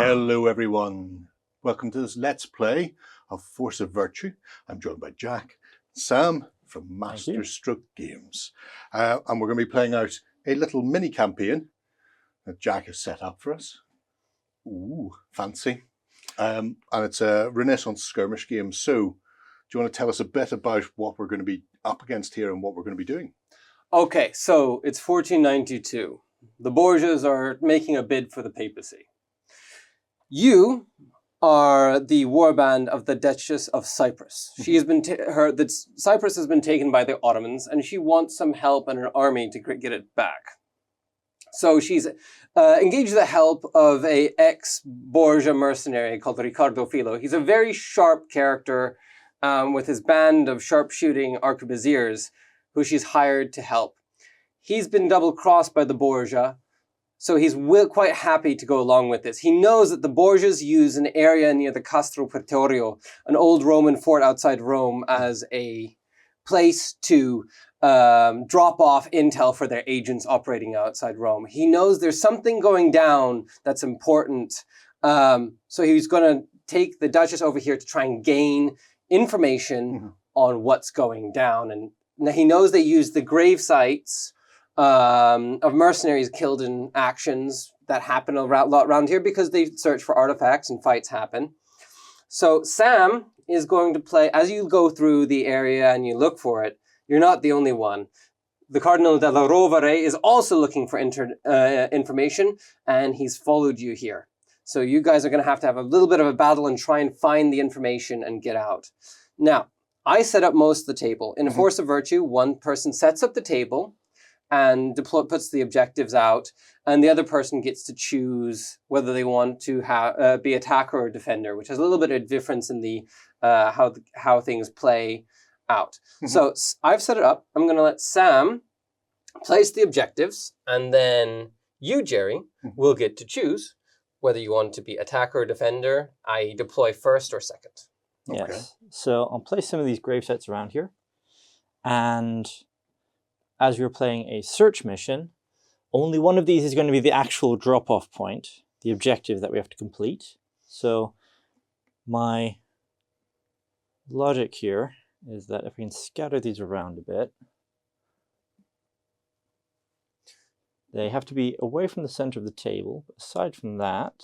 Hello everyone, welcome to this Let's Play of Force of Virtue. I'm joined by Jack, Sam from Masterstroke Games. And we're going to be playing out a little mini campaign that Jack has set up for us. Ooh, fancy. And it's a Renaissance Skirmish game. So, do you want to tell us a bit about what we're going to be up against here and what we're going to be doing? Okay, so it's 1492. The Borgias are making a bid for the papacy. You are the warband of the Duchess of Cyprus. She has been Cyprus has been taken by the Ottomans, and she wants some help and an army to get it back. So she's engaged the help of a ex-Borgia mercenary called Riccardo Filo. He's a very sharp character with his band of sharpshooting arquebusiers, who she's hired to help. He's been double-crossed by the Borgia, so he's quite happy to go along with this. He knows that the Borgias use an area near the Castro Pretorio, an old Roman fort outside Rome, as a place to drop off intel for their agents operating outside Rome. He knows there's something going down that's important, so he's going to take the Duchess over here to try and gain information on what's going down. And he knows they use the grave sites of mercenaries killed in actions that happen a lot around here because they search for artifacts and fights happen. So Sam is going to play, as you go through the area and you look for it, you're not the only one. The Cardinal della Rovere is also looking for information, and he's followed you here. So you guys are going to have a little bit of a battle and try and find the information and get out. Now, I set up most of the table. In a Force of Virtue, one person sets up the table and puts the objectives out, and the other person gets to choose whether they want to be attacker or defender, which has a little bit of difference in the how things play out. So I've set it up. I'm going to let Sam place the objectives, and then you, Gerry, will get to choose whether you want to be attacker or defender, i.e. deploy first or second. Yes. Okay. So I'll place some of these grave sites around here, and as we're playing a search mission, only one of these is going to be the actual drop-off point, the objective that we have to complete. So my logic here is that if we can scatter these around a bit, they have to be away from the center of the table. Aside from that,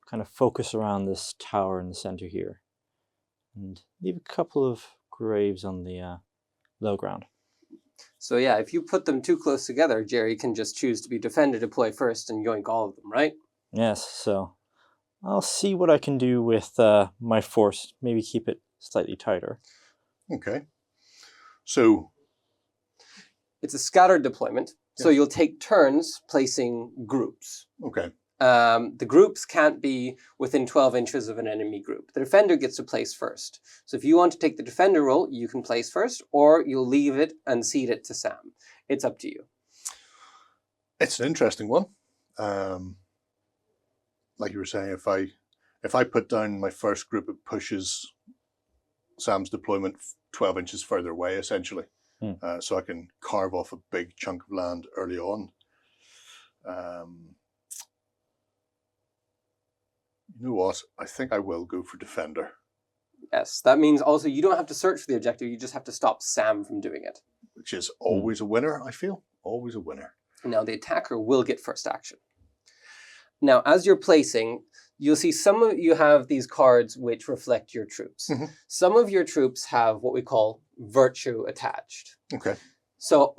kind of focus around this tower in the center here, and leave a couple of graves on the low ground. So yeah, if you put them too close together, Gerry can just choose to be defender, deploy first, and yoink all of them, right? Yes, so I'll see what I can do with my force, maybe keep it slightly tighter. Okay. So it's a scattered deployment, so you'll take turns placing groups. okay. The groups can't be within 12 inches of an enemy group. The defender gets to place first. So if you want to take the defender role, you can place first, or you'll leave it and cede it to Sam. It's up to you. It's an interesting one. Like you were saying, if I put down my first group, it pushes Sam's deployment 12 inches further away, essentially. So I can carve off a big chunk of land early on. You know what? I think I will go for defender. Yes, that means also you don't have to search for the objective, you just have to stop Sam from doing it. Which is always a winner, I feel. Always a winner. Now the attacker will get first action. Now, as you're placing, you'll see some of you have these cards which reflect your troops. Some of your troops have what we call virtue attached. Okay. So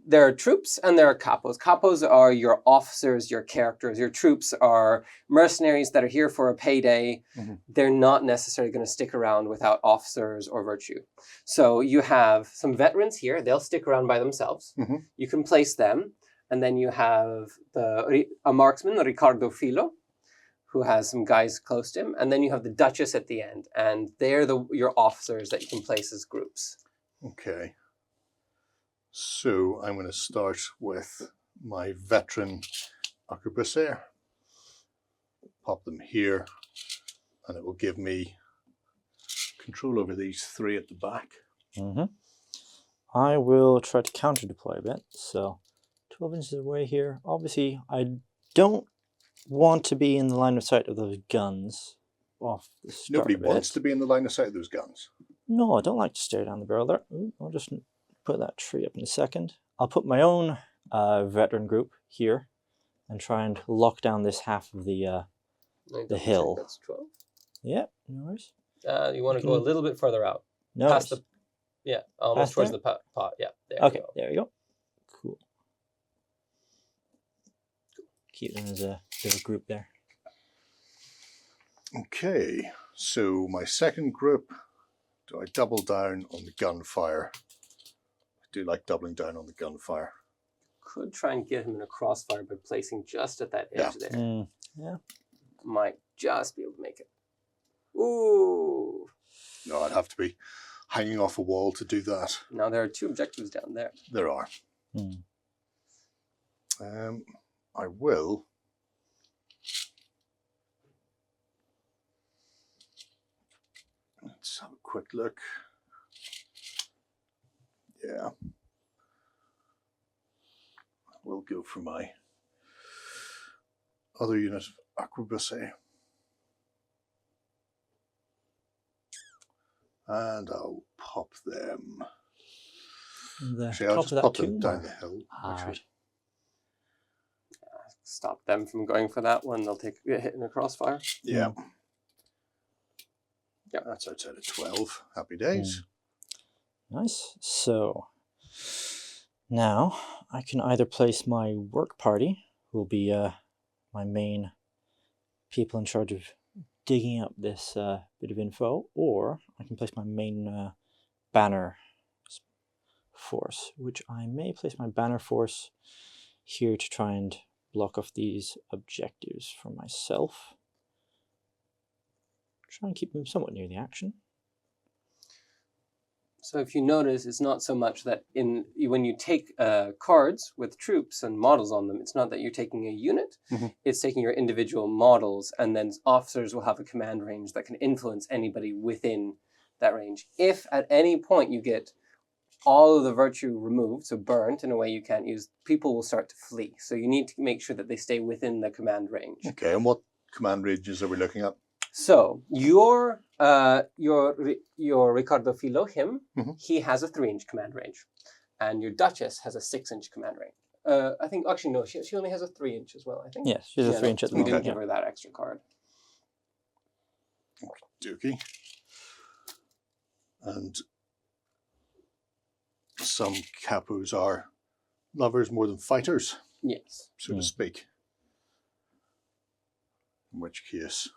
there are troops and there are capos. Capos are your officers, your characters. Your troops are mercenaries that are here for a payday. They're not necessarily going to stick around without officers or virtue. So you have some veterans here. They'll stick around by themselves. You can place them. And then you have a marksman, Riccardo Filo, who has some guys close to him. And then you have the Duchess at the end. And they're your officers that you can place as groups. Okay. So I'm going to start with my veteran arquebusier. Pop them here, and it will give me control over these three at the back. I will try to counter deploy a bit. So 12 inches away here. Obviously, I don't want to be in the line of sight of those guns off the start Nobody of wants it. to be in the line of sight of those guns. No, I don't like to stare down the barrel there. Ooh, I'll just put that tree up in a second. I'll put my own veteran group here and try and lock down this half of the hill. That's 12. Yeah, no worries. You want to go a little bit further out. No Past worries. almost Past towards there? the pot. Yeah, there Okay, you go. there we go. Cool. Keep them as a bit of a group there. Okay, so my second group, do I double down on the gunfire? I do like doubling down on the gunfire. Could try and get him in a crossfire by placing just at that edge there. Yeah. Might just be able to make it. Ooh. No, I'd have to be hanging off a wall to do that. Now there are 2 objectives down there. There are. I will. Let's have a quick look. Yeah. I will go for my other unit of arquebusiers. And I'll pop them. The Actually, I'll top just of that pop them tomb, down or- the hill. Ah, Actually. right. Stop them from going for that one. They'll take a hit in a crossfire. Yeah. Yeah. That's outside of 12. Happy days. Nice. So now I can either place my work party, who will be my main people in charge of digging up this bit of info, or I can place my main banner force, which I may place my banner force here to try and block off these objectives for myself. Try and keep them somewhat near the action. So if you notice, it's not so much that when you take cards with troops and models on them, it's not that you're taking a unit, it's taking your individual models, and then officers will have a command range that can influence anybody within that range. If at any point you get all of the virtue removed, so burnt in a way you can't use, people will start to flee. So you need to make sure that they stay within the command range. Okay, and what command ranges are we looking at? So your Ricardo Filo, him, he has a 3-inch command range, and your Duchess has a 6-inch command range. I think actually no, she only has a 3-inch as well. I think. Yes, she's a 3-inch at the We didn't moment. give her that extra card. Dookie. And some capos are lovers more than fighters, Yes. so to speak. In which case,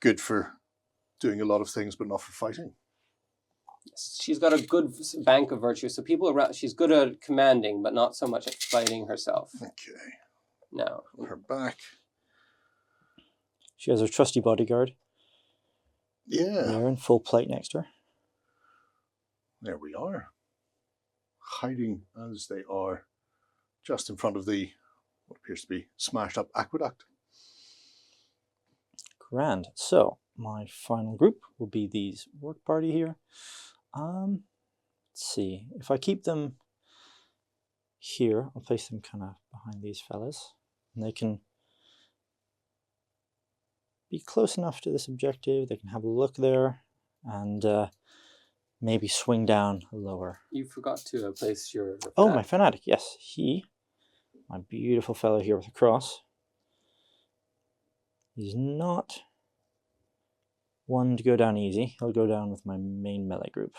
good for doing a lot of things, but not for fighting. She's got a good bank of virtue, so people around. She's good at commanding, but not so much at fighting herself. Okay, No. her back. She has her trusty bodyguard Yeah, there in full plate next to her. there we are. Hiding as they are just in front of the, what appears to be smashed up aqueduct. Grand. So my final group will be these work party here. Let's see. If I keep them here, I'll place them kind of behind these fellas, and they can be close enough to this objective. They can have a look there, and maybe swing down lower. You forgot to place your. Oh, my fanatic. Yes, my beautiful fellow here with a cross. He's not one to go down easy. He'll go down with my main melee group.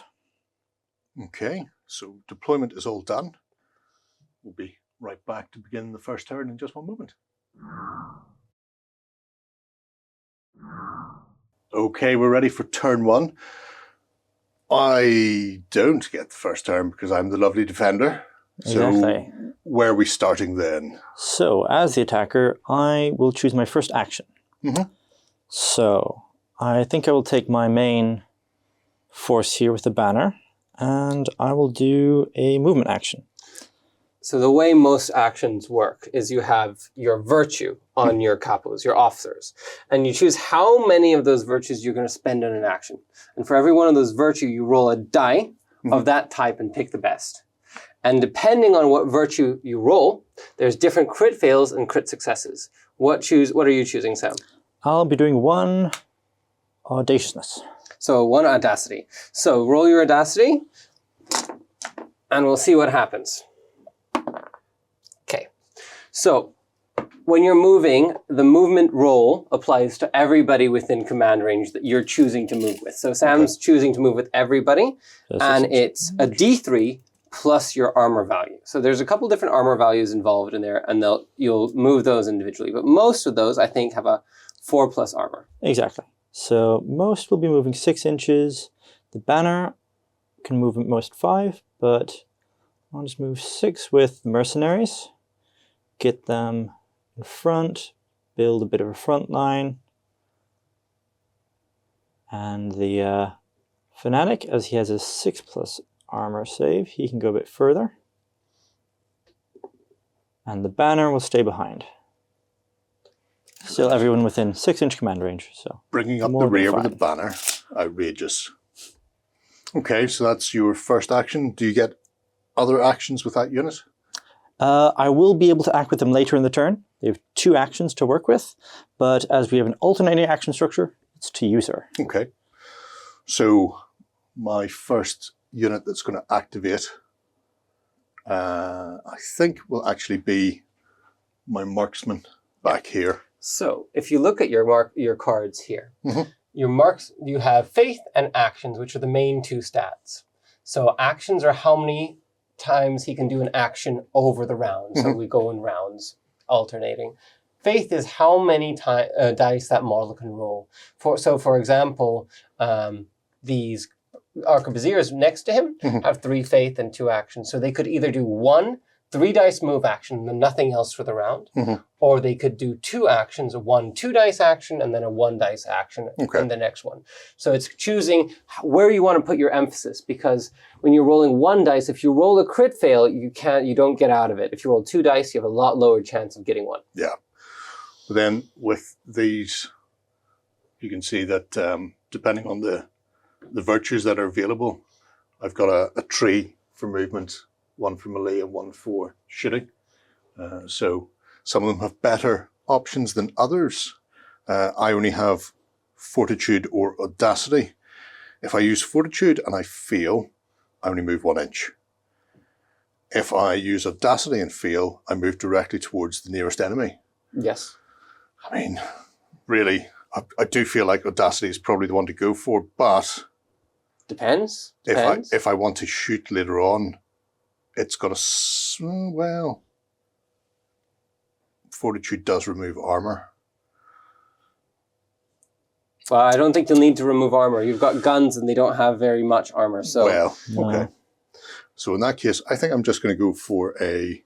Okay, so deployment is all done. We'll be right back to begin the first turn in just one moment. Okay, we're ready for turn one. I don't get the first turn because I'm the lovely defender. Exactly. So where are we starting then? So, as the attacker, I will choose my first action. So, I think I will take my main force here with the banner, and I will do a movement action. So the way most actions work is you have your virtue on your capos, your officers, and you choose how many of those virtues you're going to spend on an action. And for every one of those virtue, you roll a die of that type and pick the best. And depending on what virtue you roll, there's different crit fails and crit successes. What are you choosing, Sam? I'll be doing 1 audaciousness. So 1 audacity. So roll your audacity, and we'll see what happens. Okay. So when you're moving, the movement roll applies to everybody within command range that you're choosing to move with. So Sam's choosing to move with everybody, and it's a D3 plus your armor value. So there's a couple different armor values involved in there, and you'll move those individually. But most of those, I think, have a 4+ armor. Exactly. So most will be moving 6 inches. The banner can move at most 5, but I'll just move 6 with mercenaries. Get them in front, build a bit of a front line. And the fanatic, as he has a 6+ armor save, he can go a bit further. And the banner will stay behind. Still everyone within 6-inch command range. So bringing up the rear with a banner. Outrageous. Okay, so that's your first action. Do you get other actions with that unit? I will be able to act with them later in the turn. They have 2 actions to work with, but as we have an alternating action structure, it's to use her. Okay. So my first unit that's going to activate, I think will actually be my marksman back here. So if you look at your cards here, your marks, you have faith and actions, which are the main 2 stats. So actions are how many times he can do an action over the round. So we go in rounds, alternating. Faith is how many dice that model can roll. So for example, these arquebusiers next to him have 3 faith and 2 actions. So they could either do 1 3-dice move action and then nothing else for the round, or they could do 2 actions, a 1 2-dice action and then a 1-dice action in the next one. So it's choosing where you want to put your emphasis, because when you're rolling 1 dice, if you roll a crit fail, you don't get out of it. If you roll 2 dice, you have a lot lower chance of getting 1. Yeah. But then with these, you can see that depending on the virtues that are available, I've got a tree for movement, 1 for melee and 1 for shooting. So some of them have better options than others. I only have fortitude or audacity. If I use fortitude and I fail, I only move 1 inch. If I use audacity and fail, I move directly towards the nearest enemy. Yes. I mean, really, I do feel like audacity is probably the one to go for, but Depends. if I want to shoot later on, it's got well, fortitude does remove armor. Well, I don't think you'll need to remove armor. You've got guns and they don't have very much armor. So Well, okay. So in that case, I think I'm just going to go for a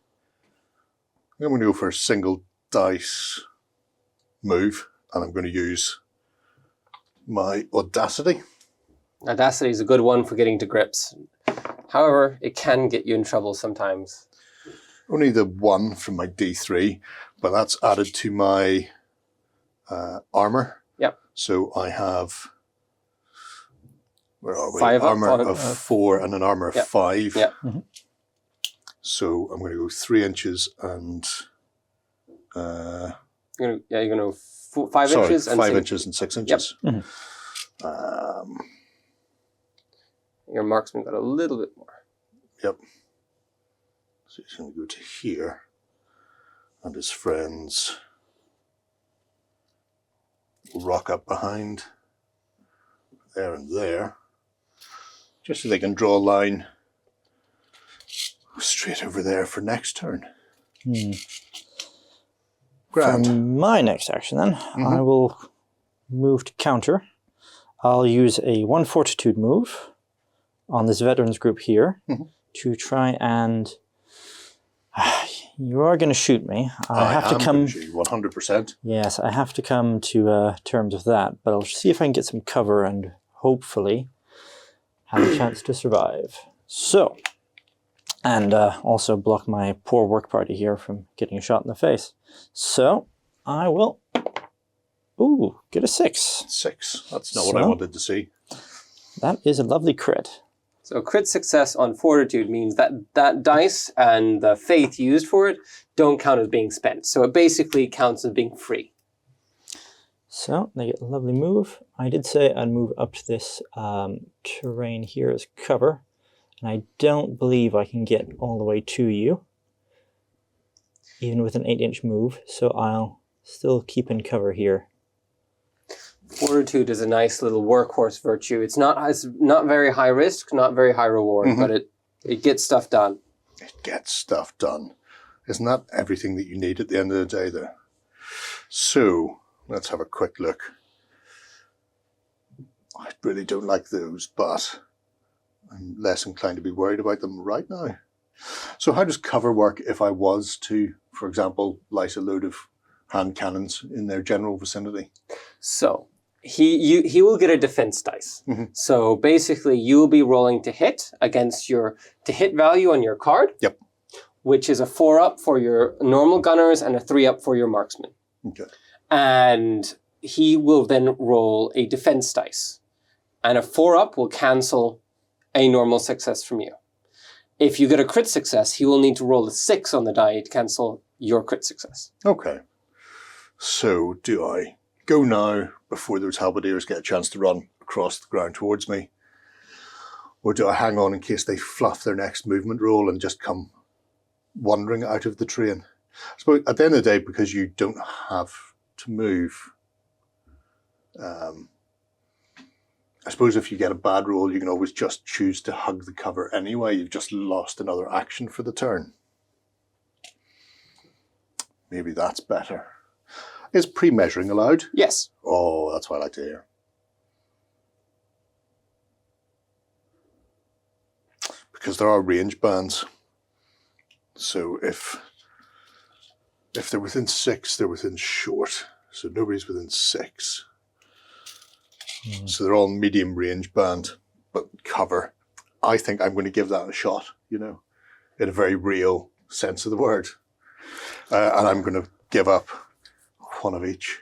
single dice move, and I'm going to use my audacity. Audacity is a good one for getting to grips. However, it can get you in trouble sometimes. Only the 1 from my D3, but that's added to my armor. Yep. So I have, where are we? 5 armor of 4 and an armor of 5. Yep. So I'm going to go 3 inches and You're going to 5 sorry, inches and 5 inches and 6 inches. Yep. Your marksman got a little bit more. Yep. So he's going to go to here, and his friends will rock up behind there and there, just so they can draw a line straight over there for next turn. Grand. For my next action then, I will move to counter. I'll use a 1 fortitude move on this veterans group here to try and... you are going to shoot me. I have to come... 100%. Yes, I have to come to terms with that, but I'll see if I can get some cover and hopefully have a chance to survive. So, and also block my poor work party here from getting a shot in the face. So, I will... Ooh, get a 6. 6. That's not what I wanted to see. That is a lovely crit. So crit success on fortitude means that that dice and the faith used for it don't count as being spent. So it basically counts as being free. So they get a lovely move. I did say I'd move up to this terrain here as cover. And I don't believe I can get all the way to you, even with an 8-inch move. So I'll still keep in cover here. Fortitude is a nice little workhorse virtue. It's not very high risk, not very high reward, but it gets stuff done. It gets stuff done. Isn't that everything that you need at the end of the day, though? So, let's have a quick look. I really don't like those, but I'm less inclined to be worried about them right now. So how does cover work if I was to, for example, light a load of hand cannons in their general vicinity? So he will get a defense dice. So basically you will be rolling to hit against your to hit value on your card. Yep. Which is a 4-up for your normal gunners and a 3-up for your marksman. Okay. And he will then roll a defense dice. And a 4-up will cancel a normal success from you. If you get a crit success, he will need to roll a 6 on the die to cancel your crit success. Okay. So do I go now before those halberdiers get a chance to run across the ground towards me? Or do I hang on in case they fluff their next movement roll and just come wandering out of the train? I suppose at the end of the day, because you don't have to move, I suppose if you get a bad roll, you can always just choose to hug the cover anyway. You've just lost another action for the turn. Maybe that's better. Is pre-measuring allowed? Yes. Oh, that's what I like to hear. Because there are range bands. So if they're within 6, they're within short. So nobody's within 6. So they're all medium range band, but cover. I think I'm going to give that a shot, in a very real sense of the word. And I'm going to give up one of each.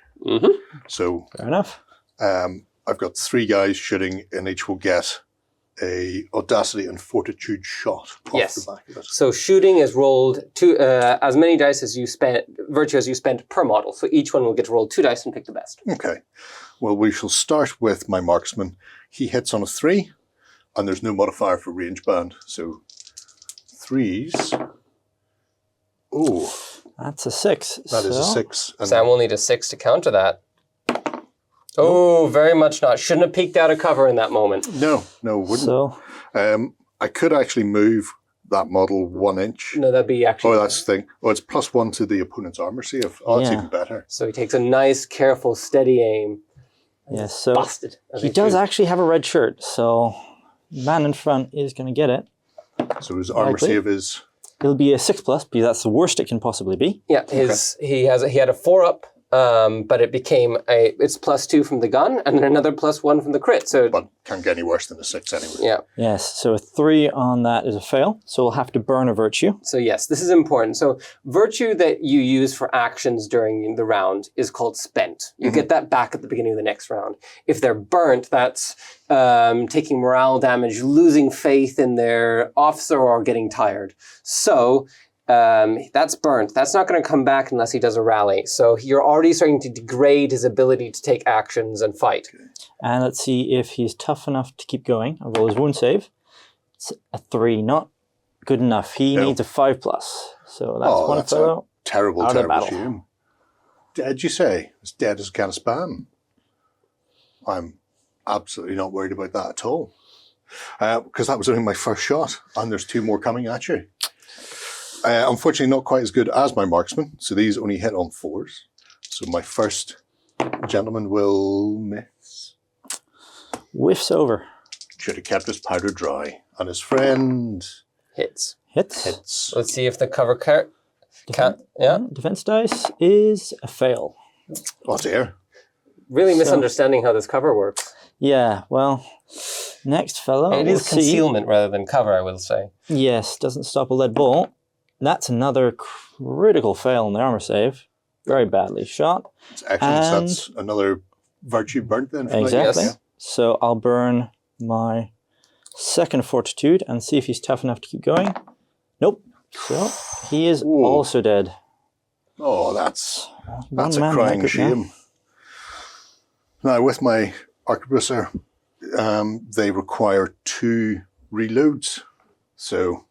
So Fair enough. I've got 3 guys shooting, and each will get a audacity and fortitude shot off the back of it. So shooting is rolled as many dice as you spent, virtue as you spent per model. So each one will get to roll 2 dice and pick the best. Okay. Well, we shall start with my marksman. He hits on a 3, and there's no modifier for range band. So 3s. Oh. That's a 6. That is a 6. And Sam will need a 6 to counter that. Oh, very much not. Shouldn't have peeked out of cover in that moment. No, wouldn't. So I could actually move that model 1 inch. No, that'd be actually... Oh, that's the thing. Oh, it's +1 to the opponent's armor save. Oh, that's even better. So he takes a nice, careful, steady aim. Yes, so busted. He does actually have a red shirt, so man in front is going to get it. So his armor save is... It'll be a 6+, because that's the worst it can possibly be. Yeah, he had a 4-up, but it became it's +2 from the gun, and then another +1 from the crit. So, but can't get any worse than a 6 anyway. Yeah. Yes, so a 3 on that is a fail, so we'll have to burn a virtue. So yes, this is important. So virtue that you use for actions during the round is called spent. You get that back at the beginning of the next round. If they're burnt, that's taking morale damage, losing faith in their officer, or getting tired. So that's burnt. That's not going to come back unless he does a rally. So you're already starting to degrade his ability to take actions and fight. And let's see if he's tough enough to keep going. I'll roll his wound save. It's a 3, not good enough. He needs a 5+. So that's one fellow. Terrible shame. Dead, you say? As dead as a can of Spam. I'm absolutely not worried about that at all. Because that was only my first shot, and there's 2 more coming at you. Unfortunately, not quite as good as my marksman, so these only hit on 4s. So my first gentleman will miss. Whiffs over. Should have kept his powder dry. And his friend... Hits. Hits. Let's see if the cover Defense dice is a fail. Oh dear. Really misunderstanding how this cover works. Yeah, well, next fellow. And it is concealment rather than cover, I will say. Yes, doesn't stop a lead ball. That's another critical fail in the armor save. Very badly shot. Excellent. So that's another virtue burnt then. Exactly. So I'll burn my second fortitude and see if he's tough enough to keep going. Nope. So he is also dead. Oh, that's One a man crying record now. shame. Now, with my arquebuser, they require 2 reloads. So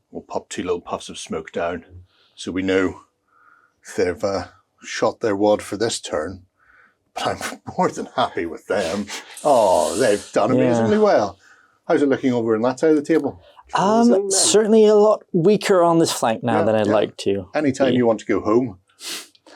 we'll pop 2 little puffs of smoke down so we know they've shot their wad for this turn. But I'm more than happy with them. Oh, they've done amazingly well. How's it looking over on that side of the table? Certainly a lot weaker on this flank now than I'd like to. Anytime you want to go home,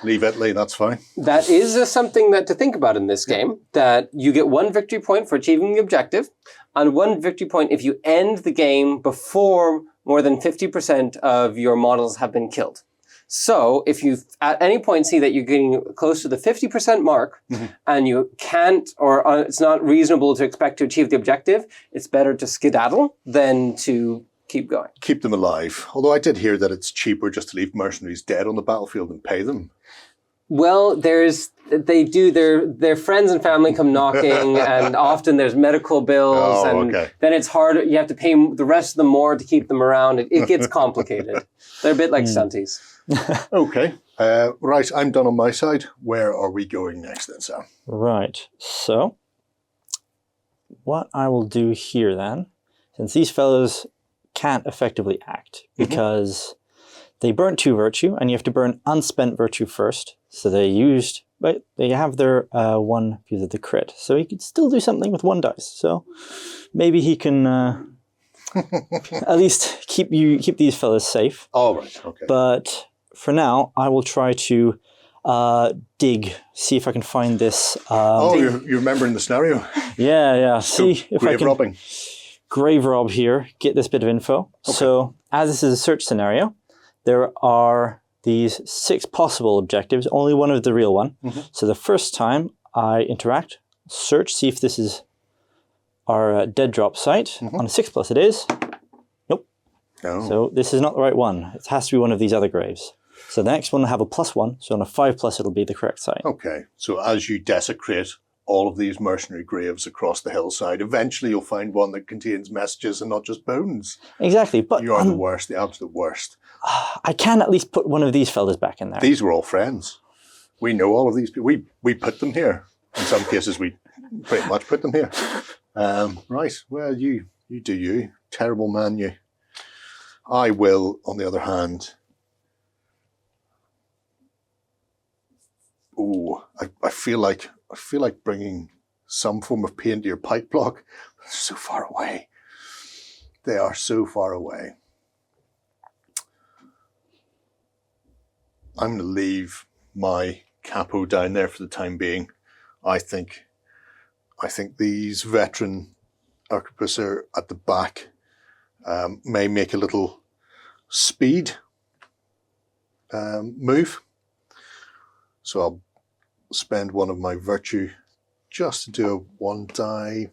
leave Italy, that's fine. That is something that to think about in this game, that you get 1 victory point for achieving the objective, and 1 victory point if you end the game before more than 50% of your models have been killed. So if you at any point see that you're getting close to the 50% mark and you can't, or it's not reasonable to expect to achieve the objective, it's better to skedaddle than to keep going. Keep them alive. Although I did hear that it's cheaper just to leave mercenaries dead on the battlefield and pay them. Well, their friends and family come knocking, and often there's medical bills, then it's harder. You have to pay the rest of them more to keep them around. It gets complicated. They're a bit like stunties. Okay. Right, I'm done on my side. Where are we going next then, Sam? Right. So what I will do here then, since these fellows can't effectively act because they burnt 2 virtue, and you have to burn unspent virtue first. So they have their 1 because of the crit. So he could still do something with 1 dice. So maybe he can at least keep these fellas safe. All right, okay. But for now, I will try to see if I can find this. You're remembering the scenario? Yeah. See if I can robbing. grave rob here, get this bit of info. Okay. So as this is a search scenario, there are these 6 possible objectives, only 1 of the real one. So the first time I interact, search, see if this is our dead drop site. On a 6+ it is. Nope. No. So this is not the right one. It has to be one of these other graves. So the next one will have a +1, so on a 5+ it'll be the correct site. Okay, so as you desecrate all of these mercenary graves across the hillside, eventually you'll find one that contains messages and not just bones. Exactly, but you are the worst, the absolute worst. I can at least put one of these fellas back in there. These were all friends. We know all of these people. We put them here. In some cases, we pretty much put them here. Right. Well, you do you. Terrible man, you. I will, on the other hand. Oh, I feel like bringing some form of pain to your pipe block. They're so far away. They are so far away. I'm going to leave my capo down there for the time being. I think these veteran arquebusiers at the back may make a little speed move. So I'll spend 1 of my virtue just to do a 1 die.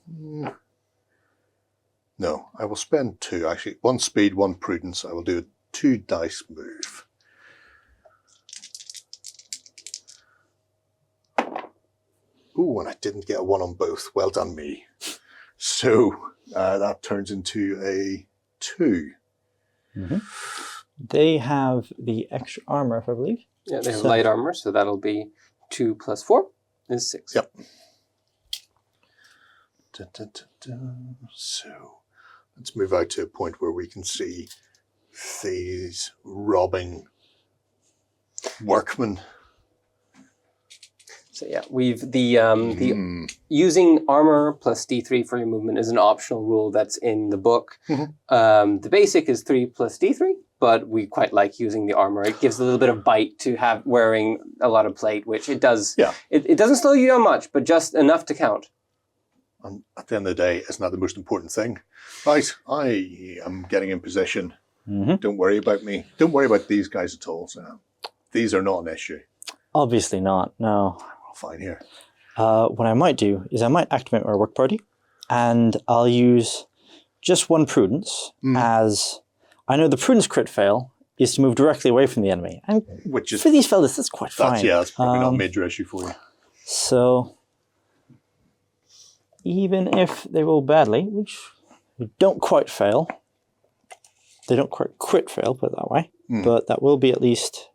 No, I will spend 2 actually. 1 speed, 1 prudence. I will do a 2 dice move. Ooh, and I didn't get a 1 on both. Well done, me. So that turns into a 2. They have the extra armor, if I believe. Yeah, they have light armor, so that'll be 2 + 4 is 6. Yep. So let's move out to a point where we can see thieves robbing workmen. So yeah, we've the using armor plus D3 for your movement is an optional rule that's in the book. The basic is 3 + D3, but we quite like using the armor. It gives a little bit of bite to have wearing a lot of plate, which it does. Yeah. It doesn't slow you down much, but just enough to count. And at the end of the day, it's not the most important thing. Right, I am getting in position. Don't worry about me. Don't worry about these guys at all, Sam. These are not an issue. Obviously not, no. Fine here. What I might do is I might activate my work party, and I'll use just 1 prudence, as I know the prudence crit fail is to move directly away from the enemy. And which is, for these fellas, that's quite fine. Yeah, that's probably not a major issue for you. So even if they roll badly, which We don't quite fail. They don't quite crit fail, put it that way. But that will be at least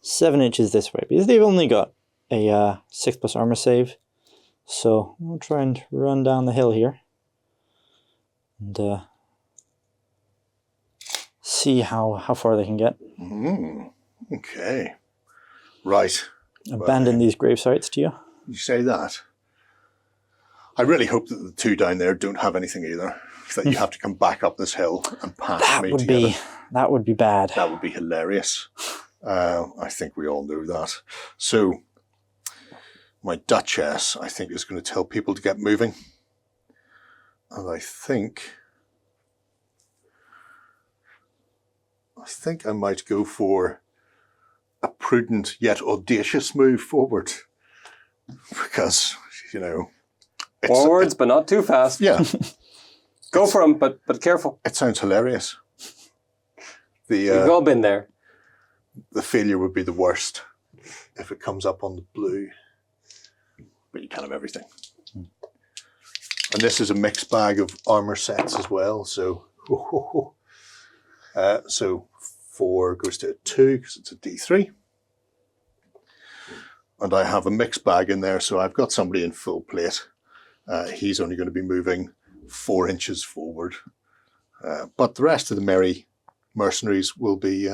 7 inches this way, because they've only got a 6+ armor save. So we'll try and run down the hill here. And see how far they can get. Okay. Right. Abandon these grave sites to you. You say that. I really hope that the 2 down there don't have anything either. That you have to come back up this hill and pass me together. That would be bad. That would be hilarious. I think we all know that. So my Duchess, I think, is going to tell people to get moving. And I think I might go for a prudent yet audacious move forward. Because, you know... Forwards, but not too fast. Yeah. Go for them, but careful. It sounds hilarious. We've all been there. The failure would be the worst if it comes up on the blue. But you can't have everything. And this is a mixed bag of armor sets as well. So, so 4 goes to a 2 because it's a D3. And I have a mixed bag in there, so I've got somebody in full plate. He's only going to be moving 4 inches forward. But the rest of the merry mercenaries will be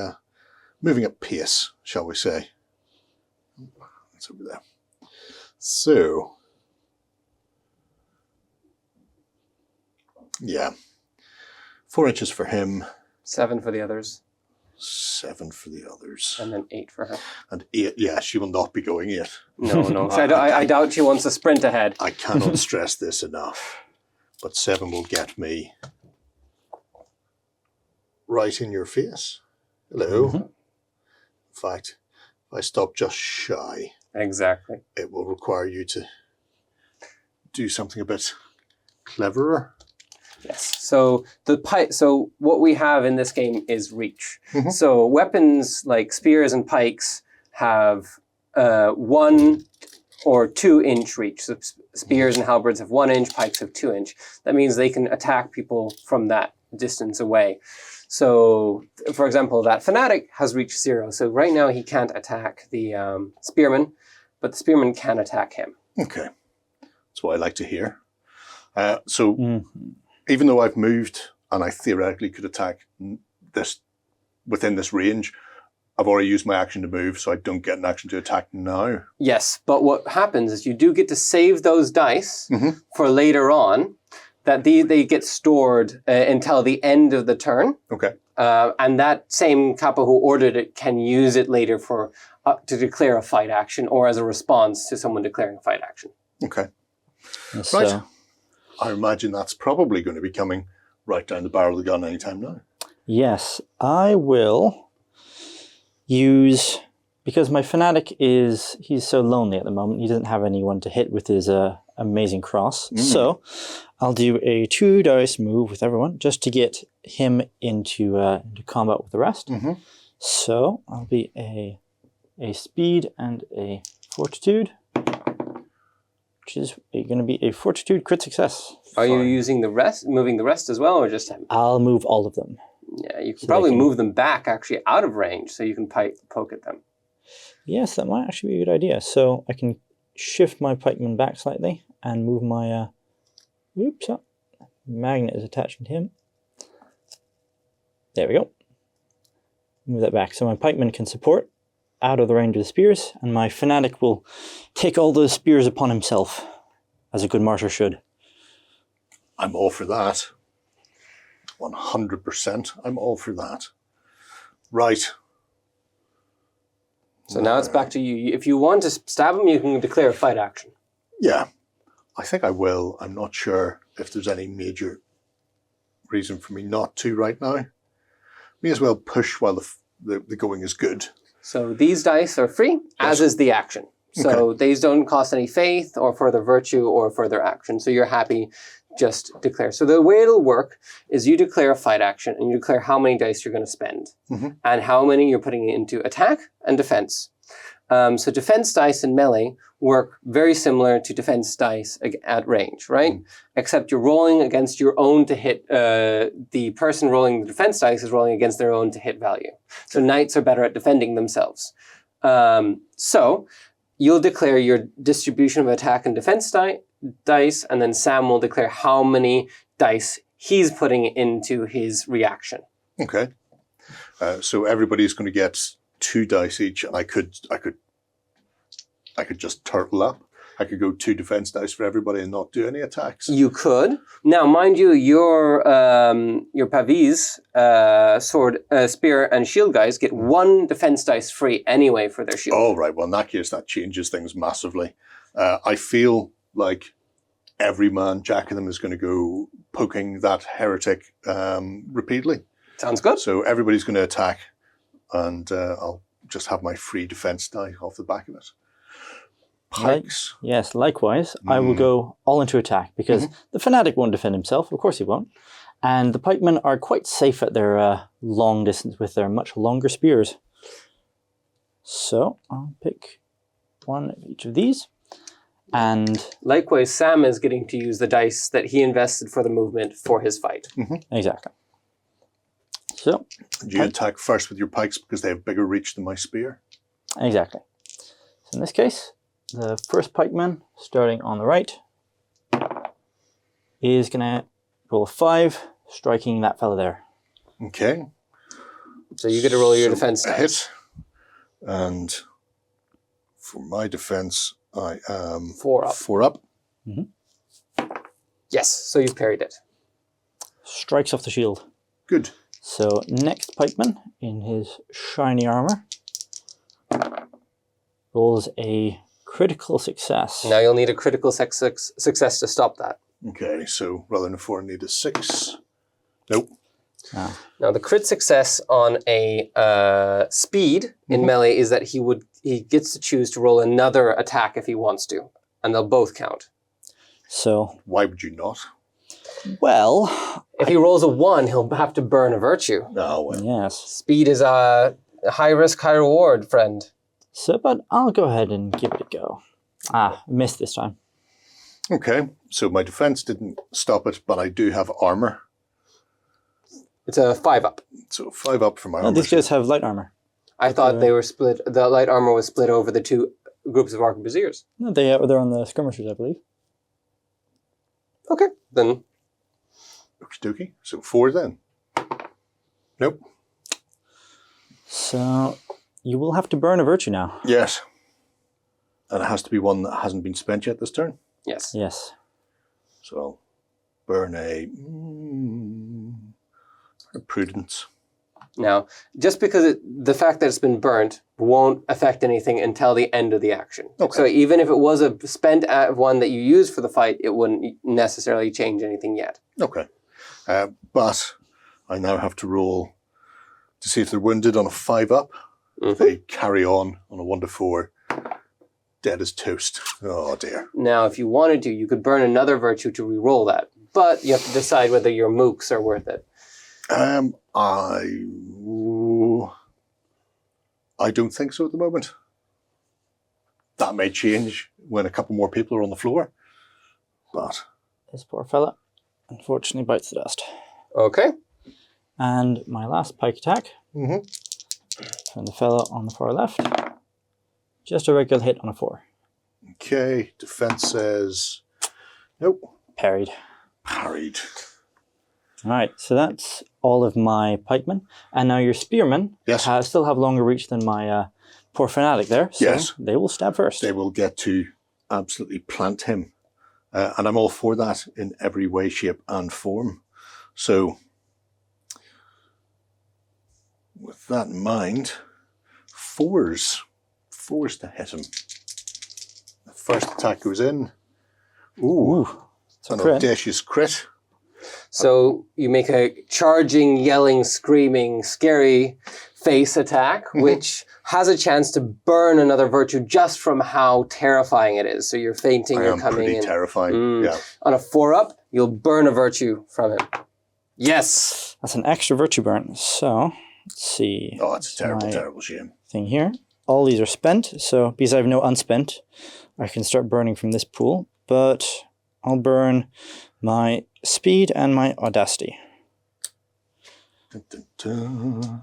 moving at pace, shall we say. That's over there. So, yeah. 4 inches for him. 7 for the others. 7 for the others. And then 8 for her. And 8, yeah, she will not be going 8. No. I doubt she wants to sprint ahead. I cannot stress this enough. But 7 will get me right in your face. Hello. In fact, if I stop just shy, exactly, it will require you to do something a bit cleverer. Yes. So So what we have in this game is reach. So weapons like spears and pikes have 1 or 2 inch reach. So spears and halberds have 1 inch, pikes have 2 inch. That means they can attack people from that distance away. So, for example, that fanatic has reach 0. So right now he can't attack the spearman, but the spearman can attack him. Okay. That's what I like to hear. Even though I've moved and I theoretically could attack this within this range, I've already used my action to move, so I don't get an action to attack now. Yes, but what happens is you do get to save those dice for later on, that they get stored until the end of the turn. Okay. And that same capo who ordered it can use it later for to declare a fight action or as a response to someone declaring a fight action. Okay. So, right. I imagine that's probably going to be coming right down the barrel of the gun anytime now. yes, I will use, because my fanatic he's so lonely at the moment, he doesn't have anyone to hit with his amazing cross. So I'll do a 2 dice move with everyone just to get him into combat with the rest. So I'll be a speed and a fortitude, which is going to be a fortitude crit success. Are you using moving the rest as well, or just him? I'll move all of them. Yeah, you can probably move them back actually out of range so you can poke at them. Yes, that might actually be a good idea. So I can shift my pikeman back slightly and move my magnet is attaching to him. There we go. Move that back. So my pikeman can support out of the range of the spears, and my fanatic will take all those spears upon himself, as a good martyr should. I'm all for that. 100%. I'm all for that. Right. So now it's back to you. If you want to stab him, you can declare a fight action. Yeah, I think I will. I'm not sure if there's any major reason for me not to right now. May as well push while the going is good. So these dice are free, as is the action. So these don't cost any faith or further virtue or further action. So you're happy, just declare. So the way it'll work is you declare a fight action and you declare how many dice you're going to spend and how many you're putting into attack and defense. So defense dice in melee work very similar to defense dice at range, right? Except you're rolling against your own to hit, the person rolling the defense dice is rolling against their own to hit value. So knights are better at defending themselves. So you'll declare your distribution of attack and defense dice, and then Sam will declare how many dice he's putting into his reaction. Okay. So everybody's going to get 2 dice each, and I could just turtle up. I could go 2 defense dice for everybody and not do any attacks. You could. Now, mind you, your Pavis, sword, spear, and shield guys get 1 defense dice free anyway for their shield. Oh, right. Well, in that case, that changes things massively. I feel like every man, Jack of them, is going to go poking that heretic repeatedly. Sounds good. So everybody's going to attack, and I'll just have my free defense die off the back of it. Pikes. Yes, likewise, I will go all into attack because the fanatic won't defend himself. Of course he won't. And the pikemen are quite safe at their long distance with their much longer spears. So I'll pick 1 of each of these. And likewise, Sam is getting to use the dice that he invested for the movement for his fight. exactly. So Do you attack first with your pikes because they have bigger reach than my spear? exactly. So in this case, the first pikeman, starting on the right, is going to roll a 5, striking that fella there. Okay. So you get to roll your defense a dice. hit. And for my defense, I am 4 up. 4 up. Yes, so you've parried it. Strikes off the shield. Good. So next pikeman, in his shiny armor, rolls a critical success. Now you'll need a critical success to stop that. Okay, so rather than a 4, I need a 6. Nope. Now the crit success on a speed in melee is that he gets to choose to roll another attack if he wants to, and they'll both count. So, Why would you not? well, If he rolls a 1, he'll have to burn a virtue. No, well. yes. Speed is a high risk, high reward, friend. So, but I'll go ahead and give it a go. Missed this time. Okay, so my defense didn't stop it, but I do have armor. It's a 5 up. So 5 up for my No, armor. these guys have light armor. I thought they were split. The light armor was split over the 2 groups of arquebusiers. No, they're on the skirmishers, I believe. Okay, then Okie dokie. So 4 then. Nope. So you will have to burn a virtue now. Yes. And it has to be one that hasn't been spent yet this turn. yes. Yes. So I'll burn a prudence. Now, just because the fact that it's been burnt won't affect anything until the end of the action. Okay. So even if it was a spent one that you used for the fight, it wouldn't necessarily change anything yet. Okay. But I now have to roll to see if they're wounded on a 5 up. If they carry on a 1 to 4, dead as toast. Oh dear. Now, if you wanted to, you could burn another virtue to re-roll that. But you have to decide whether your mooks are worth it. I don't think so at the moment. That may change when a couple more people are on the floor. But This poor fella, unfortunately, bites the dust. Okay. And my last pike attack from the fella on the far left. Just a regular hit on a 4. okay, defense says nope. Parried. Parried. All right, so that's all of my pikemen. And now your spearmen still have longer reach than my poor fanatic there. So Yes. they will stab first. They will get to absolutely plant him. And I'm all for that in every way, shape, and form. So, with that in mind, 4s. 4s to hit him. The first attack goes in. Ooh. It's a An crit. audacious crit. So you make a charging, yelling, screaming, scary face attack, which has a chance to burn another virtue just from how terrifying it is. So you're fainting, I you're am coming pretty in. terrifying. Yeah. On a 4 up, you'll burn a virtue from him. Yes. That's an extra virtue burn. So let's see. Oh, it's a terrible, My terrible shame. thing here. all these are spent, so because I have no unspent, I can start burning from this pool, but I'll burn my speed and my audacity. Dun, dun, dun.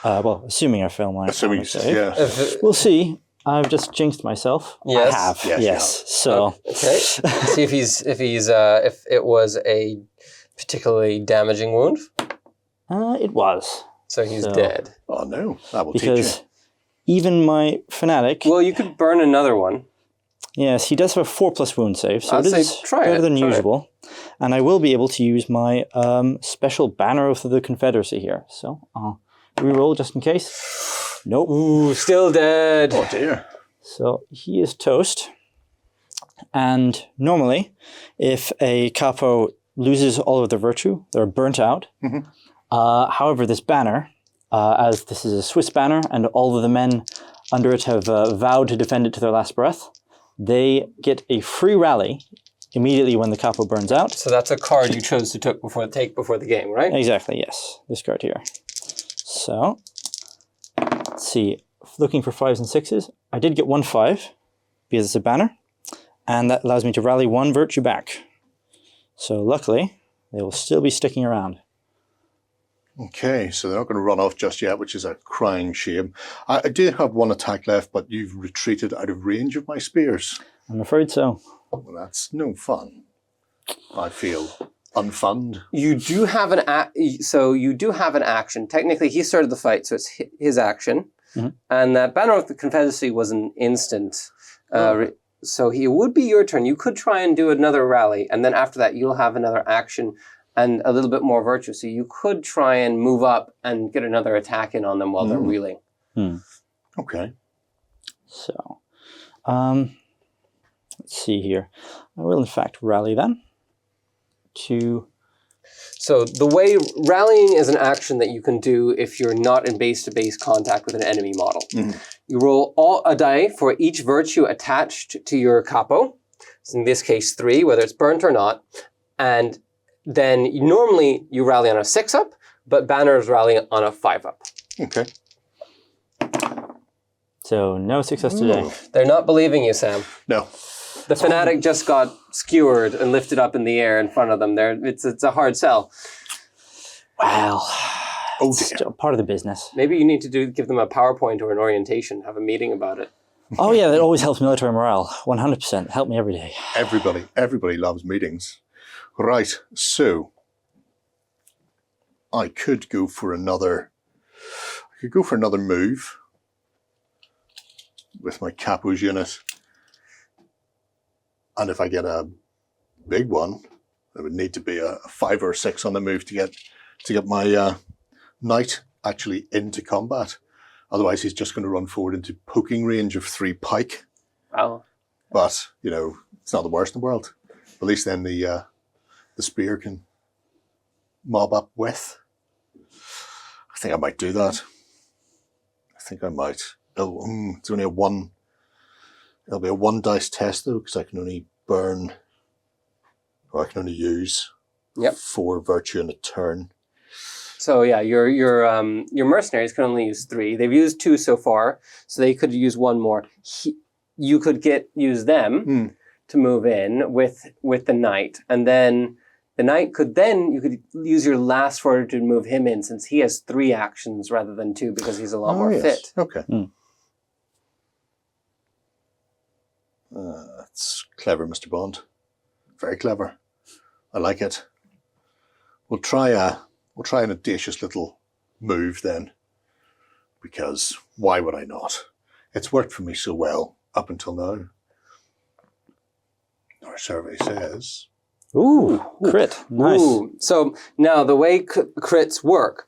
Well, assuming I fail my Assuming, save. yeah. We'll see. I've just jinxed myself. Yes. I have. Yes, Yes. So Okay. See if it was a particularly damaging wound. it was. So he's So- dead. Oh no, that will teach Because you. even my fanatic, Well, you could burn another one. yes, he does have a 4+ wound save, so I'd it say is try better it, than try it. usual. And I will be able to use my special banner of the Confederacy here. So I'll reroll just in case. Nope. Ooh, still dead. Oh dear. So he is toast. And normally, if a capo loses all of their virtue, they're burnt out. Mhm. However, this banner, as this is a Swiss banner and all of the men under it have vowed to defend it to their last breath, they get a free rally immediately when the capo burns out. So that's a card you chose to take before the game, right? Exactly, yes. This card here. So, let's see. Looking for 5s and 6s. I did get 1 5 because it's a banner. And that allows me to rally 1 virtue back. So luckily, they will still be sticking around. Okay, so they're not going to run off just yet, which is a crying shame. I did have 1 attack left, but you've retreated out of range of my spears. I'm afraid so. Well, that's no fun. I feel unfun. You do have an action. Technically, he started the fight, so it's his action. Mhm. And that Banner of the Confederacy was an instant. So it would be your turn. You could try and do another rally, and then after that, you'll have another action and a little bit more virtue. So you could try and move up and get another attack in on them while they're reeling. Okay. So, let's see here. I will in fact rally then to... So the way rallying is an action that you can do if you're not in base-to-base contact with an enemy model. You roll a die for each virtue attached to your capo. So in this case, 3, whether it's burnt or not. And then normally you rally on a 6-up, but Banner's rallying on a 5-up. Okay. So, no success today. They're not believing you, Sam. No. The fanatic just got skewered and lifted up in the air in front of them. It's a hard sell. Well, Oh it's dear. still part of the business. Maybe you need to give them a PowerPoint or an orientation, have a meeting about it. Oh yeah, that always helps military morale. 100%. Help me every day. Everybody loves meetings. Right, so I could go for another move with my Capo's unit. And if I get a big one, it would need to be a 5 or 6 on the move to get my knight actually into combat. Otherwise, he's just going to run forward into poking range of 3 pike. Wow. But, you know, it's not the worst in the world. At least then the spear can mob up with. I think I might do that. I think I might. Oh, it's only a 1. It'll be a 1 dice test though, because I can only burn, or I can only use 4 virtue in a turn. So yeah, your mercenaries can only use 3. They've used 2 so far, so they could use 1 more. You could use them to move in with the knight, and then the knight you could use your last forward to move him in, since he has 3 actions rather than 2 because he's a lot more fit. Okay. That's clever, Mr. Bond. Very clever. I like it. We'll try an audacious little move then, because why would I not? It's worked for me so well up until now. Our survey says... Ooh, crit. Nice. Ooh. So now the way crits work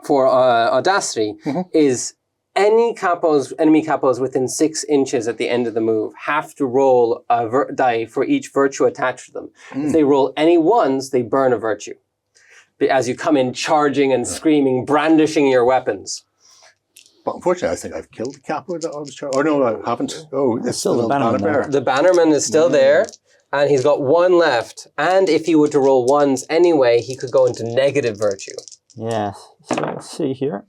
for Audacity is enemy capos within 6 inches at the end of the move have to roll a die for each virtue attached to them. If they roll any 1s, they burn a virtue. As you come in charging and screaming, brandishing your weapons. But unfortunately, I think I've killed the capo that I was charging. Oh, no, I haven't. Oh, it's still still the the banner bannerman bear. The bannerman is still there, and he's got 1 left. And if he were to roll 1s anyway, he could go into negative virtue. Yeah. So let's see here.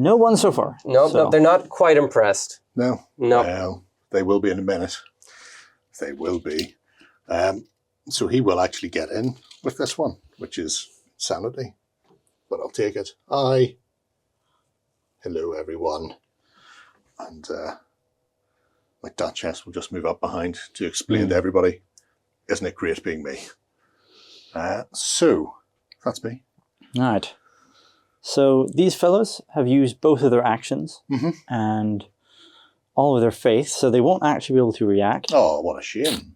No one so far. Nope, So- nope, they're not quite impressed. No? No. Well, they will be in a minute. They will be. So he will actually get in with this one, which is sanity. But I'll take it. Hi. Hello, everyone. And my Duchess will just move up behind to explain to everybody. Isn't it great being me? So, that's me. All right. So these fellows have used both of their actions and all of their faith, so they won't actually be able to react. Oh, what a shame.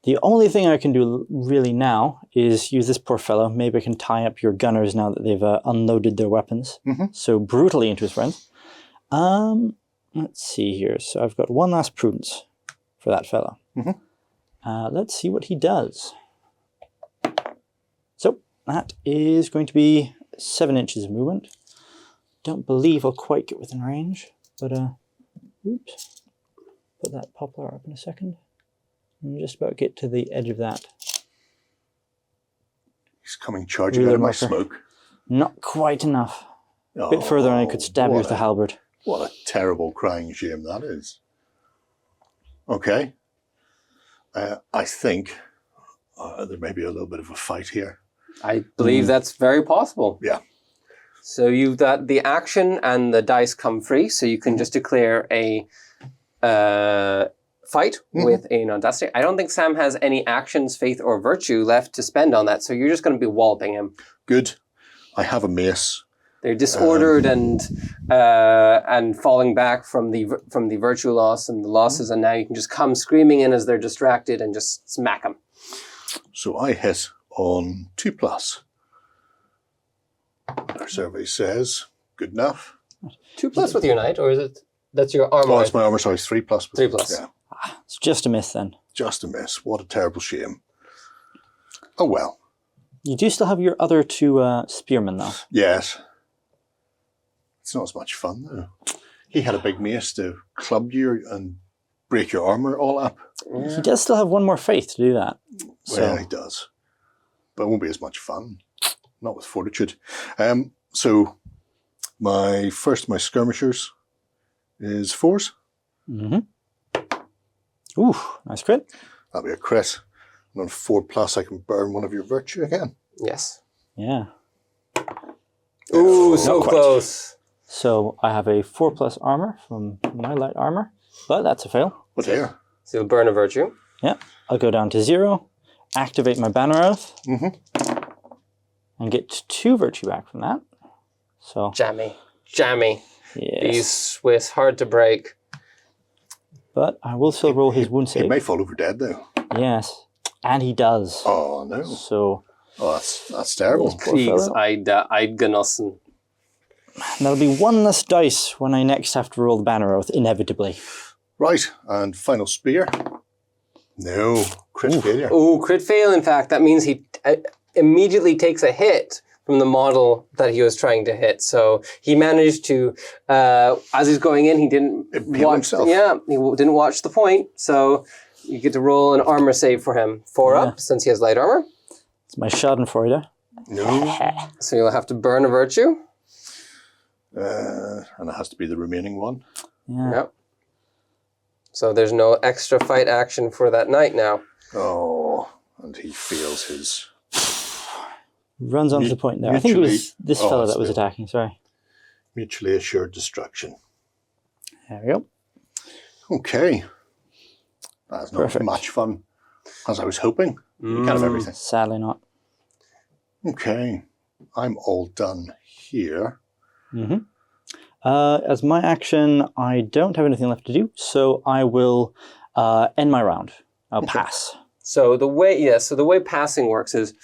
The only thing I can do really now is use this poor fellow. Maybe I can tie up your gunners now that they've unloaded their weapons so brutally into his friends. Let's see here. So I've got one last prudence for that fellow. Let's see what he does. So that is going to be 7 inches of movement. Don't believe I'll quite get within range, but oops. Put that poplar up in a second. And just about get to the edge of that. He's coming charging out of my marker. smoke. Not quite enough. A Oh, bit further and I could stab you with the halberd. What a terrible crying shame that is. Okay. I think there may be a little bit of a fight here. I believe that's very possible. Yeah. So you've got the action and the dice come free, so you can just declare a fight with a non-dastardly. I don't think Sam has any actions, faith, or virtue left to spend on that, so you're just going to be walloping him. Good. I have a mace. They're disordered and falling back from the virtue loss and the losses, and now you can just come screaming in as they're distracted and just smack them. So I hit on 2+. Our survey says good enough. 2+ with your knight, or is it? That's your armor. Oh, it's my armor, sorry, 3+. 3+. Yeah, It's just a miss then. just a miss. What a terrible shame. Oh well. You do still have your other 2 spearmen though. Yes. It's not as much fun though. He had a big mace to club you and break your armor all up. He does still have 1 more faith to do that. So Well, he does. But it won't be as much fun. Not with fortitude. So my skirmishers is 4s. Ooh, nice crit. That'll be a crit. And on 4+, I can burn one of your virtue again. Yes. Yeah. Ooh, so Not quite. close. So I have a 4+ armor from my light armor, but that's a fail. What's here? So you'll burn a virtue. Yeah. I'll go down to 0, activate my banner oath, and get 2 virtue back from that. So Jammy. yes. These Swiss, hard to break. But I will still roll his wound He save. may fall over dead though. Yes. And he does. Oh no. So Oh, that's terrible. Poor Please, fellow. I'd genossen. that'll be 1 less dice when I next have to roll the banner oath, inevitably. Right, and final spear. No, crit failure. Oh, crit fail, in fact. That means he immediately takes a hit from the model that he was trying to hit. So he managed to, as he's going in, he didn't Impale watch. himself. Yeah, he didn't watch the point. So you get to roll an armor save for him. 4 up, since he has light armor. It's my Schadenfreude. No. So you'll have to burn a virtue. And it has to be the remaining one. Yeah. Yep. So there's no extra fight action for that night now. Oh, and he feels his Runs onto the point there. I think it was this Oh, fellow that's that was good. attacking, sorry. mutually assured destruction. There we go. Okay. That's not Perfect. as much fun as I was hoping. You can't have everything. Sadly not. Okay. I'm all done here. As my action, I don't have anything left to do, so I will end my round. I'll pass. So the way passing works is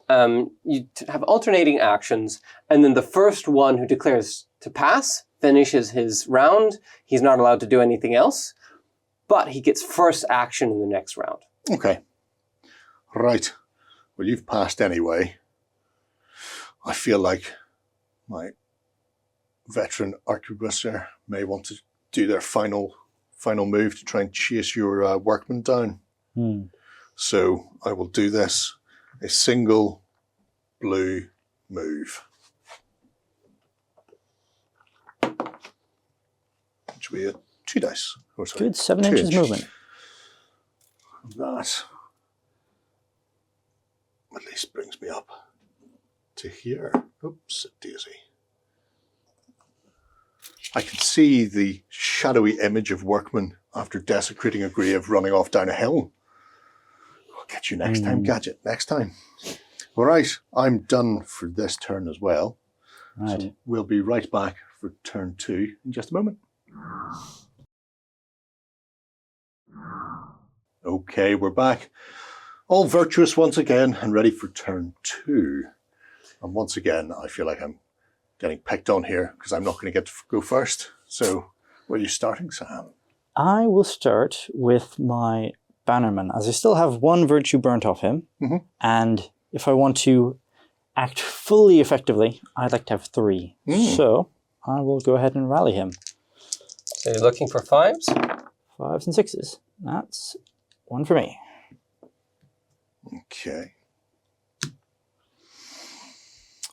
you have alternating actions, and then the first one who declares to pass finishes his round. He's not allowed to do anything else, but he gets first action in the next round. Okay. Right. Well, you've passed anyway. I feel like my veteran arquebusier may want to do their final move to try and chase your workmen down. So I will do this. A single blue move. which will be a 2 dice. Oh, sorry, Good, 7 2 inches movement. That at least brings me up to here. Oops, a daisy. I can see the shadowy image of workmen after desecrating a grave running off down a hill. I'll get you next time, Gadget, next time. All right, I'm done for this turn as well. Right. So we'll be right back for turn 2 in just a moment. Okay, we're back. All virtuous once again and ready for turn 2. And once again, I feel like I'm getting picked on here because I'm not going to get to go first. So where are you starting, Sam? I will start with my bannerman, as I still have 1 virtue burnt off him. And if I want to act fully effectively, I'd like to have 3. So I will go ahead and rally him. So you're looking for 5s? 5s and 6s. That's 1 for me. Okay.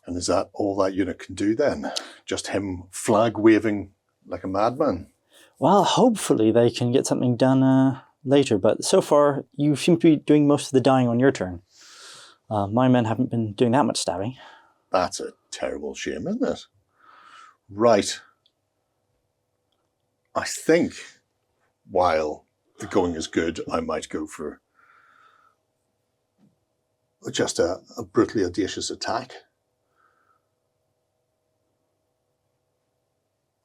And is that all that unit can do then? Just him flag waving like a madman? Well, hopefully they can get something done later, but so far you seem to be doing most of the dying on your turn. My men haven't been doing that much stabbing. That's a terrible shame, isn't it? Right. I think while the going is good, I might go for just a brutally audacious attack.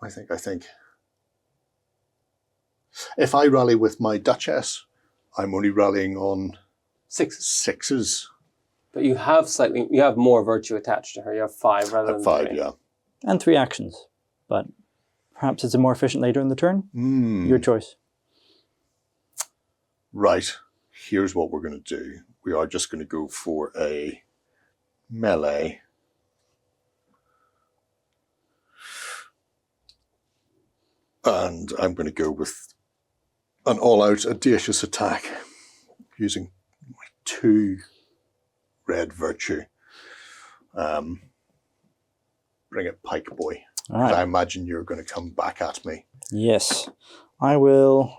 I think. If I rally with my Duchess, I'm only rallying on 6s. But you have more virtue attached to her. You have 5 rather than 5, 3. yeah. And 3 actions, but perhaps it's more efficient later in the turn. Your choice. Right. Here's what we're going to do. We are just going to go for a melee. And I'm going to go with an all-out audacious attack using my 2 red virtue. Bring it, Pike Boy. All right. I imagine you're going to come back at me. Yes. I'll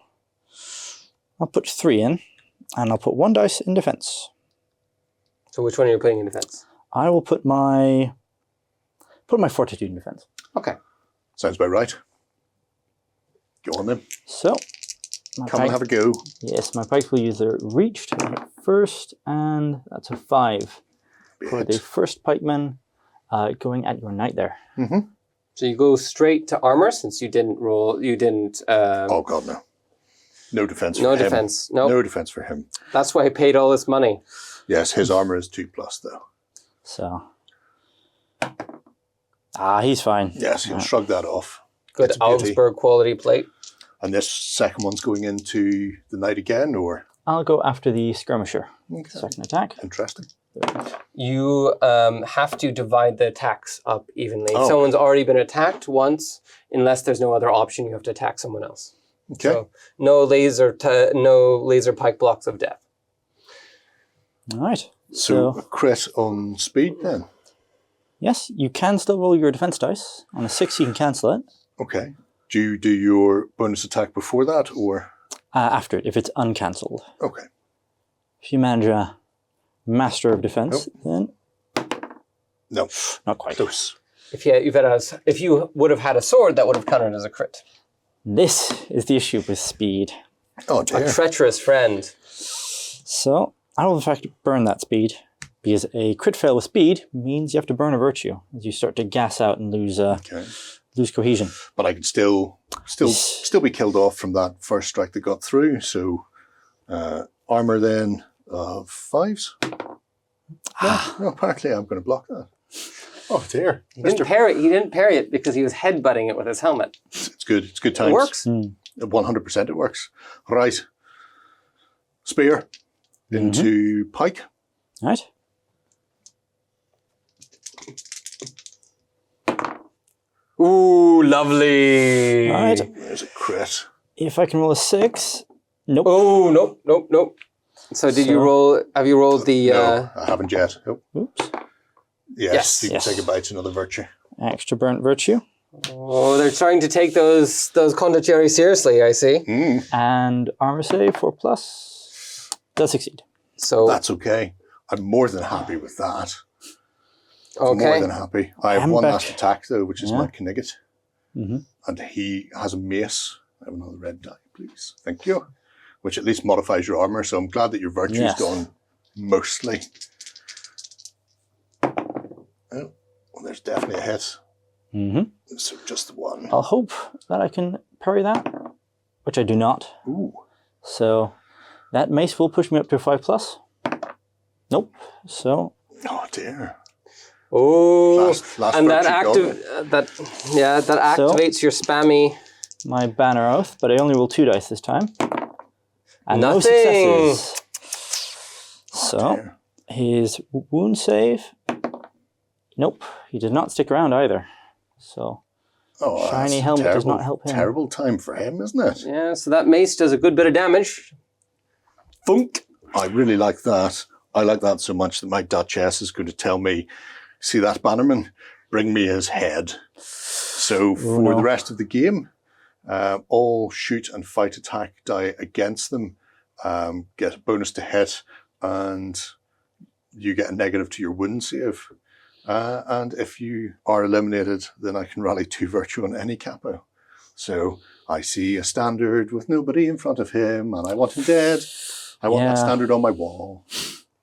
put 3 in, and I'll put 1 dice in defense. So which one are you putting in defense? I will put my fortitude in defense. Okay. Sounds about right. Go on then. So, Come and have a go. Yes, my pikes will use their reach to hit first, and that's a 5 for the first pikeman going at your knight there. So you go straight to armor since you didn't roll. You didn't. Oh God, no. No defense for him. No defense. Nope. No defense for him. That's why I paid all this money. Yes, his armor is 2+ though. So, he's fine. Yes, he'll shrug that off. Good It's a beauty. Augsburg quality plate. And this second one's going into the knight again, or? I'll go after the skirmisher. Okay. Second attack. Interesting. You have to divide the attacks up evenly. Oh. If someone's already been attacked once, unless there's no other option, you have to attack someone else. Okay. So no laser pike blocks of death. All right. So a crit on speed then? Yes, you can still roll your defense dice. On a 6, you can cancel it. Okay. Do you do your bonus attack before that, or? After it, if it's uncancelled. Okay. If you manage a Master of Defense, then No. not quite. Close. If you would have had a sword, that would have counted as a crit. This is the issue with speed. Oh dear. A treacherous friend. So I will in fact burn that speed, because a crit fail with speed means you have to burn a virtue as you start to gas out and lose cohesion. But I could still be killed off from that first strike that got through. So armor then of 5s. No, apparently I'm going to block that. Oh dear. He didn't parry it because he was headbutting it with his helmet. It's good. It's good times. It works. 100% it works. Right. Spear into pike. All right. Ooh, lovely. All right. There's a crit. If I can roll a 6, nope. Oh, nope. So have you rolled the... No, I haven't yet. Oh. Oops. Yes, you can Yes. say goodbye to another virtue. Extra burnt virtue. Oh, they're trying to take those condottieri seriously, I see. And armor save 4+. Does succeed. So That's okay. I'm more than happy with that. okay. More than happy. I have I'm one back. last attack though, which is Yeah. my Knigget. Mhm. And he has a mace. I have another red die, please. Thank you. Which at least modifies your armor, so I'm glad that your virtue's Yes. gone mostly. Oh, well, there's definitely a hit. Mm-hmm. So just the one. I'll hope that I can parry that, which I do not. Ooh. So that mace will push me up to a 5+. Nope. So Oh dear. Oh, Last and that virtue gone. that activates your spammy. my banner oath, but I only roll 2 dice this time. And no Nothing. successes. Oh, So dear. his wound save. Nope, he did not stick around either. So Oh, shiny that's a helmet does terrible, not help him. Terrible time for him, isn't it? Yeah, so that mace does a good bit of damage. Thunk. I really like that. I like that so much that my Duchess is going to tell me, see that Bannerman? Bring me his head. So for no. the rest of the game, all shoot and fight attack die against them get a bonus to hit, and you get a negative to your wound save. And if you are eliminated, then I can rally 2 virtue on any capo. So I see a standard with nobody in front of him, and I want him dead. I want that Yeah. standard on my wall.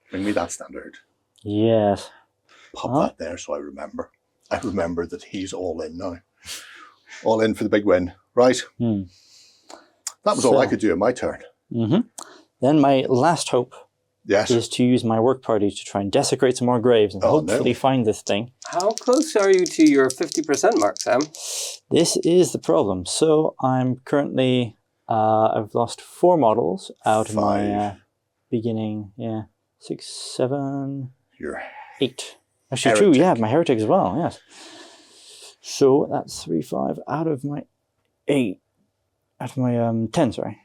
Bring me that standard. Yes. Pop Huh? that there so I remember. I remember that he's all in now. All in for the big win. Right. Hmm. That was all I So- could do in my turn. Mm-hmm. Then my last hope Yes. is to use my work party to try and desecrate some more graves and Oh, hopefully no. find this thing. How close are you to your 50% mark, Sam? This is the problem. So I'm currently, I've lost 4 models out of my 5. beginning, 6, 7, You're 8. Actually 2, Heretic. yeah, my heretic as well, yes. So that's 3, 5 out of my 8, out of my 10, sorry.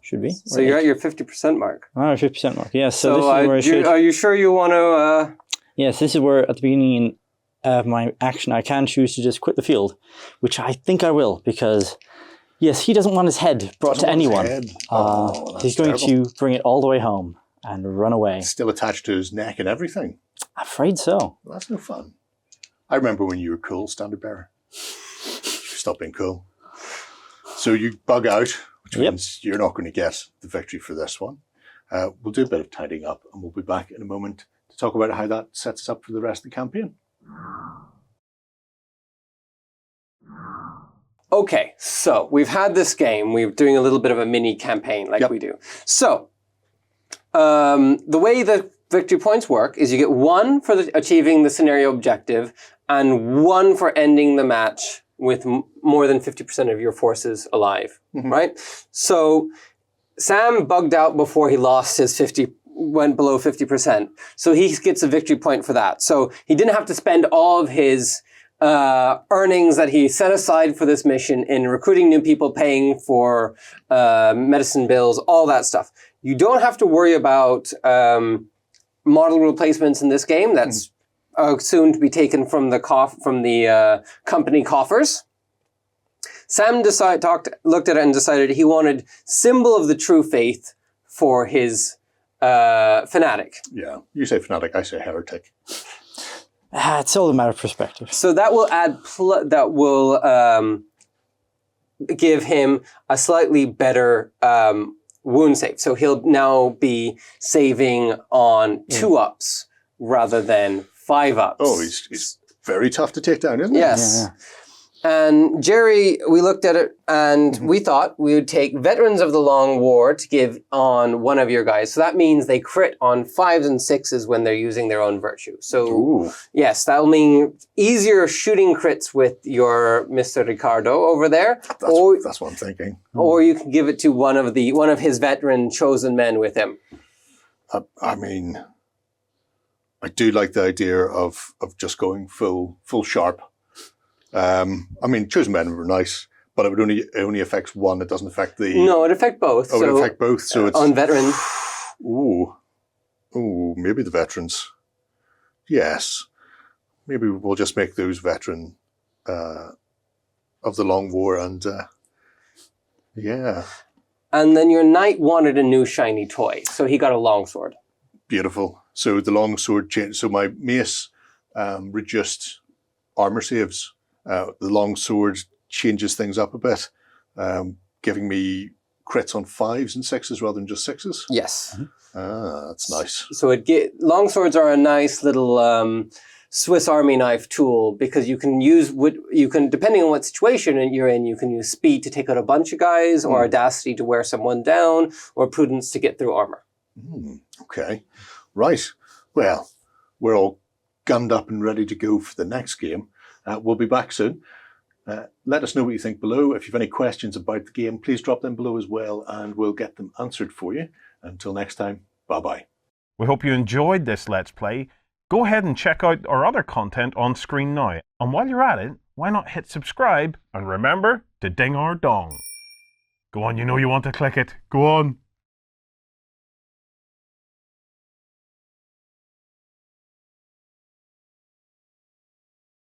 Should be. So you're at your 50% mark. I'm at 50% mark, yes. So, So, this is where I should... are you sure you want to... Yes, this is where at the beginning of my action I can choose to just quit the field, which I think I will, because yes, he doesn't want his head brought to Doesn't want his anyone. head. Oh, that's He's going terrible. to bring it all the way home and run away. still attached to his neck and everything. I'm afraid so. Well, that's no fun. I remember when you were cool, standard bearer. Stop being cool. So you bug out, which Yep. means you're not going to get the victory for this one. We'll do a bit of tidying up, and we'll be back in a moment to talk about how that sets us up for the rest of the campaign. Okay, so we've had this game. We're doing a little bit of a mini campaign like Yep. we do. So the way the victory points work is you get 1 for achieving the scenario objective and 1 for ending the match with more than 50% of your forces alive, right? So Sam bugged out before he lost his 50, went below 50%. So he gets a victory point for that. So he didn't have to spend all of his earnings that he set aside for this mission in recruiting new people, paying for medicine bills, all that stuff. You don't have to worry about model replacements in this game. That's soon to be taken from the company coffers. Sam looked at it and decided he wanted symbol of the true faith for his fanatic. Yeah, you say fanatic, I say heretic. It's all a matter of perspective. So that will give him a slightly better wound save. So he'll now be saving on 2-ups rather than 5-ups. Oh, he's very tough to take down, isn't he? Yes. Yeah. And Gerry, we looked at it and we thought we would take Veterans of the Long War to give on one of your guys. So that means they crit on 5s and 6s when they're using their own virtue. So Ooh. yes, that'll mean easier shooting crits with your Mr. Ricardo over there. That's what I'm thinking. Or you can give it to one of his veteran chosen men with him. I mean, I do like the idea of just going full sharp. I mean, chosen men were nice, but it only affects one. It doesn't affect the. No, it affects both. Oh, it would affect both. So it's on veteran. Ooh, maybe the veterans. Yes, maybe we'll just make those veteran of the Long War, and yeah, And then your knight wanted a new shiny toy, so he got a longsword. beautiful. So the longsword changed. So my mace reduced armor saves. The longsword changes things up a bit, giving me crits on 5s and 6s rather than just 6s. Yes. Ah, that's nice. So longswords are a nice little Swiss Army knife tool because you can depending on what situation you're in, you can use speed to take out a bunch of guys, or audacity to wear someone down, or prudence to get through armor. Okay, right. Well, we're all gunned up and ready to go for the next game. We'll be back soon. Let us know what you think below. If you have any questions about the game, please drop them below as well, and we'll get them answered for you. Until next time, bye-bye. We hope you enjoyed this Let's Play. Go ahead and check out our other content on screen now. And while you're at it, why not hit subscribe and remember to ding our dong. Go on, you know you want to click it. Go on.